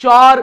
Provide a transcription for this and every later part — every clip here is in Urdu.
4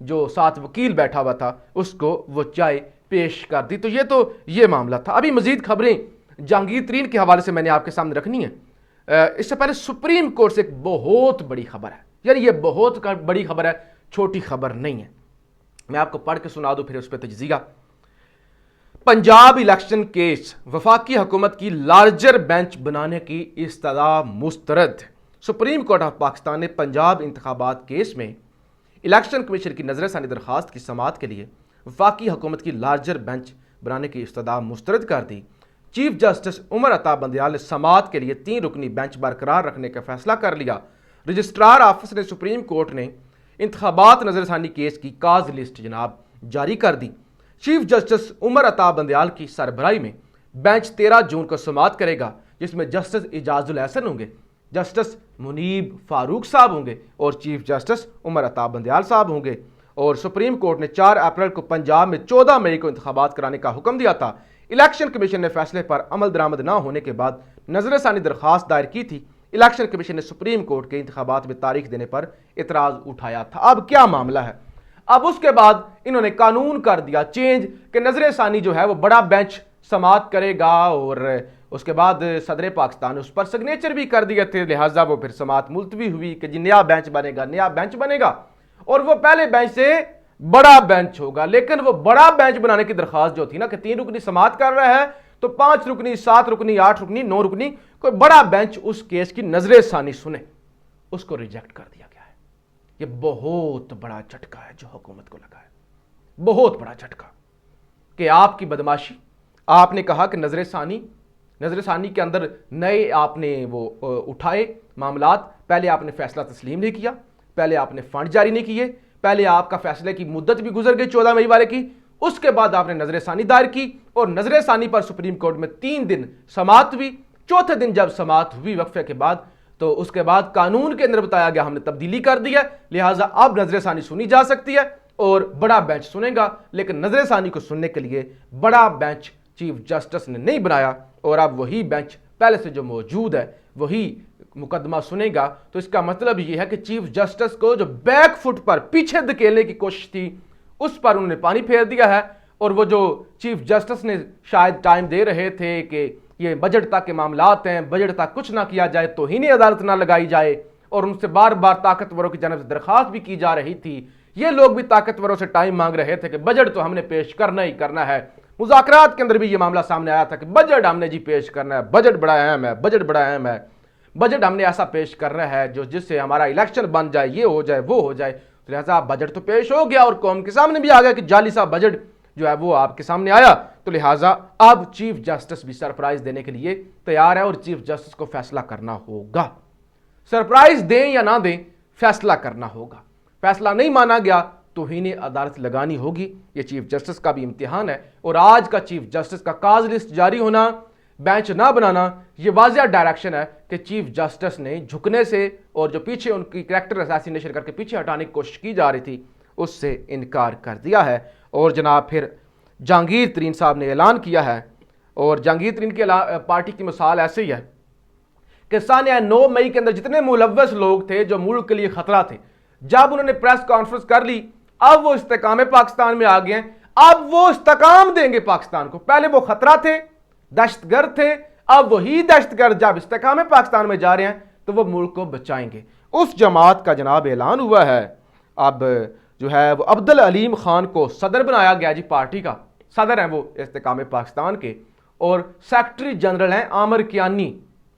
جو ساتھ وکیل بیٹھا ہوا تھا اس کو وہ چائے پیش کر دی. تو یہ معاملہ تھا. ابھی مزید خبریں جہانگیر ترین کے حوالے سے میں نے آپ کے سامنے رکھنی ہیں. اس سے پہلے سپریم کورٹ سے ایک بہت بڑی خبر ہے. یعنی یہ بہت بڑی خبر ہے, چھوٹی خبر نہیں ہے. میں آپ کو پڑھ کے سنا دوں پھر اس پہ تجزیہ. پنجاب الیکشن کیس, وفاقی حکومت کی لارجر بینچ بنانے کی استدعا مسترد. سپریم کورٹ آف پاکستان نے پنجاب انتخابات کیس میں الیکشن کمیشن کی نظر ثانی درخواست کی سماعت کے لیے وفاقی حکومت کی لارجر بینچ بنانے کی استدعا مسترد کر دی. چیف جسٹس عمر عطا بندیال نے سماعت کے لیے 3 رکنی بینچ برقرار رکھنے کا فیصلہ کر لیا. رجسٹرار آفس نے سپریم کورٹ نے انتخابات نظر ثانی کیس کی کاز لسٹ جناب جاری کر دی. چیف جسٹس عمر عطا بندیال کی سربراہی میں بینچ 13 جون کو سماعت کرے گا, جس میں جسٹس اعجاز الحسن ہوں گے, جسٹس منیب فاروق صاحب ہوں گے اور چیف جسٹس عمر عطا بندیال صاحب ہوں گے. اور سپریم کورٹ نے 4 اپریل کو پنجاب میں 14 مئی کو انتخابات کرانے کا حکم دیا تھا. الیکشن کمیشن نے فیصلے پر عمل درآمد نہ ہونے کے بعد نظر ثانی درخواست دائر کی تھی. الیکشن کمیشن نے سپریم کورٹ کے انتخابات میں تاریخ دینے پر اعتراض اٹھایا تھا. اب کیا معاملہ ہے؟ اب اس کے بعد انہوں نے قانون کر دیا چینج کہ نظر ثانی جو ہے وہ بڑا بینچ سماعت کرے گا, اور اس کے بعد صدر پاکستان نے اس پر سگنیچر بھی کر دیے تھے, لہٰذا وہ پھر سماعت ملتوی ہوئی کہ جی نیا بینچ بنے گا اور وہ پہلے بینچ سے بڑا بینچ ہوگا. لیکن وہ بڑا بینچ بنانے کی درخواست جو تھی نا کہ 3 رکنی سماعت کر رہا ہے تو 5 رکنی 7 رکنی 8 رکنی 9 رکنی کوئی بڑا بینچ اس کیس کی نظر ثانی سنے, اس کو ریجیکٹ کر دیا گیا ہے. یہ بہت بڑا جھٹکا ہے جو حکومت کو لگا ہے, بہت بڑا جھٹکا کہ آپ کی بدماشی. آپ نے کہا کہ نظر ثانی کے اندر نئے آپ نے وہ اٹھائے معاملات. پہلے آپ نے فیصلہ تسلیم نہیں کیا, پہلے آپ نے فنڈ جاری نہیں کیے, پہلے آپ کا فیصلے کی مدت بھی گزر گئی 14 مئی والے کی. اس کے بعد آپ نے نظر ثانی دائر کی اور نظر ثانی پر سپریم کورٹ میں 3 دن سماعت ہوئی. چوتھے دن جب سماعت ہوئی وقفے کے بعد تو اس کے بعد قانون کے اندر بتایا گیا ہم نے تبدیلی کر دی ہے, لہٰذا اب نظر ثانی سنی جا سکتی ہے اور بڑا بینچ سنے گا. لیکن نظر ثانی کو سننے کے لیے بڑا بینچ چیف جسٹس نے نہیں بنایا اور اب وہی بینچ پہلے سے جو موجود ہے وہی مقدمہ سنے گا. تو اس کا مطلب یہ ہے کہ چیف جسٹس کو جو بیک فٹ پر پیچھے دھکیلنے کی کوشش تھی اس پر انہوں نے پانی پھیر دیا ہے. اور وہ جو چیف جسٹس نے شاید ٹائم دے رہے تھے کہ یہ بجٹ تک کے معاملات ہیں, بجٹ تک کچھ نہ کیا جائے, توہین عدالت نہ لگائی جائے, اور ان سے بار بار طاقتوروں کی جانب سے درخواست بھی کی جا رہی تھی. یہ لوگ بھی طاقتوروں سے ٹائم مانگ رہے تھے کہ بجٹ تو ہم نے پیش کرنا ہی کرنا ہے. مذاکرات کے اندر بھی یہ معاملہ سامنے آیا تھا کہ بجٹ ہم نے جی پیش کرنا ہے, بجٹ بڑا اہم ہے, بجٹ بڑا اہم ہے, بجٹ ہم نے ایسا پیش کرنا ہے جس سے ہمارا الیکشن بن جائے, یہ ہو جائے وہ ہو جائے. لہٰذا بجٹ تو پیش ہو گیا اور قوم کے سامنے بھی آ گیا کہ جعلی سا بجٹ جو ہے وہ آپ کے سامنے آیا. تو لہٰذا اب چیف جسٹس بھی سرپرائز دینے کے لیے تیار ہے اور چیف جسٹس کو فیصلہ کرنا ہوگا. سرپرائز دیں یا نہ دیں, فیصلہ کرنا ہوگا. فیصلہ نہیں مانا گیا توہین عدالت لگانی ہوگی. یہ چیف جسٹس کا بھی امتحان ہے اور آج کا چیف جسٹس کا کاز لسٹ جاری ہونا, بینچ نہ بنانا, یہ واضح ڈائریکشن ہے کہ چیف جسٹس نے جھکنے سے اور جو پیچھے ان کی کریکٹر اسیسینیشن کر کے پیچھے ہٹانے کی کوشش کی جا رہی تھی اس سے انکار کر دیا ہے. اور جناب پھر جہانگیر ترین صاحب نے اعلان کیا ہے, اور جہانگیر ترین کی پارٹی کی مثال ایسے ہی ہے کہ سانحہ 9 مئی کے اندر جتنے ملوث لوگ تھے جو ملک کے لیے خطرہ تھے, جب انہوں نے پریس کانفرنس کر لی اب وہ استحکام پاکستان میں آ گئے ہیں. اب وہ استحکام دیں گے پاکستان کو. پہلے وہ خطرہ تھے, دہشت گرد تھے, اب وہی دہشت گرد جب استحکام پاکستان میں جا رہے ہیں تو وہ ملک کو بچائیں گے. اس جماعت کا جناب اعلان ہوا ہے. اب جو ہے وہ عبدالعلیم خان کو صدر بنایا گیا جی, پارٹی کا صدر ہیں وہ استحکام پاکستان کے, اور سیکرٹری جنرل ہیں عامر کیانی.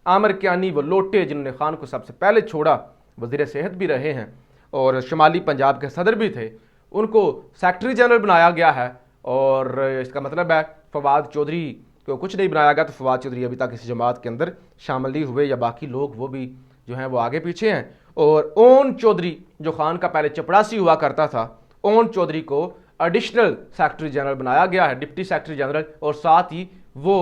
عامر کیانی وہ لوٹے جنہوں نے خان کو سب سے پہلے چھوڑا, وزیر صحت بھی رہے ہیں اور شمالی پنجاب کے صدر بھی تھے, ان کو سیکرٹری جنرل بنایا گیا ہے. اور اس کا مطلب ہے فواد چودھری کو کچھ نہیں بنایا گیا, تو فواد چودھری ابھی تک اس جماعت کے اندر شامل نہیں ہوئے, یا باقی لوگ وہ بھی جو ہیں وہ آگے پیچھے ہیں. اور اون چودھری جو خان کا پہلے چپڑاسی ہوا کرتا تھا, اون چودھری کو ایڈیشنل سیکرٹری جنرل بنایا گیا ہے, ڈپٹی سیکرٹری جنرل, اور ساتھ ہی وہ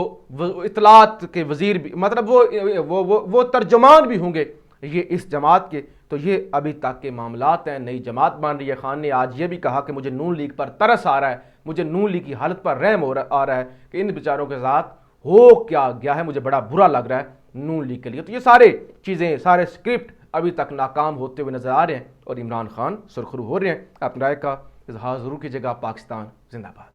اطلاعات کے وزیر بھی, مطلب وہ ترجمان بھی ہوں گے یہ اس جماعت کے. تو یہ ابھی تک کے معاملات ہیں, نئی جماعت بن رہی ہے. خان نے آج یہ بھی کہا کہ مجھے نون لیگ پر ترس آ رہا ہے, مجھے نون لیگ کی حالت پر رحم آ رہا ہے کہ ان بیچاروں کے ساتھ ہو کیا گیا ہے, مجھے بڑا برا لگ رہا ہے نون لیگ کے لیے. تو یہ سارے چیزیں, سارے اسکرپٹ ابھی تک ناکام ہوتے ہوئے نظر آ رہے ہیں اور عمران خان سرخرو ہو رہے ہیں. اپنی رائے کا اظہار ضرور کیجیے گا. پاکستان زندہ باد.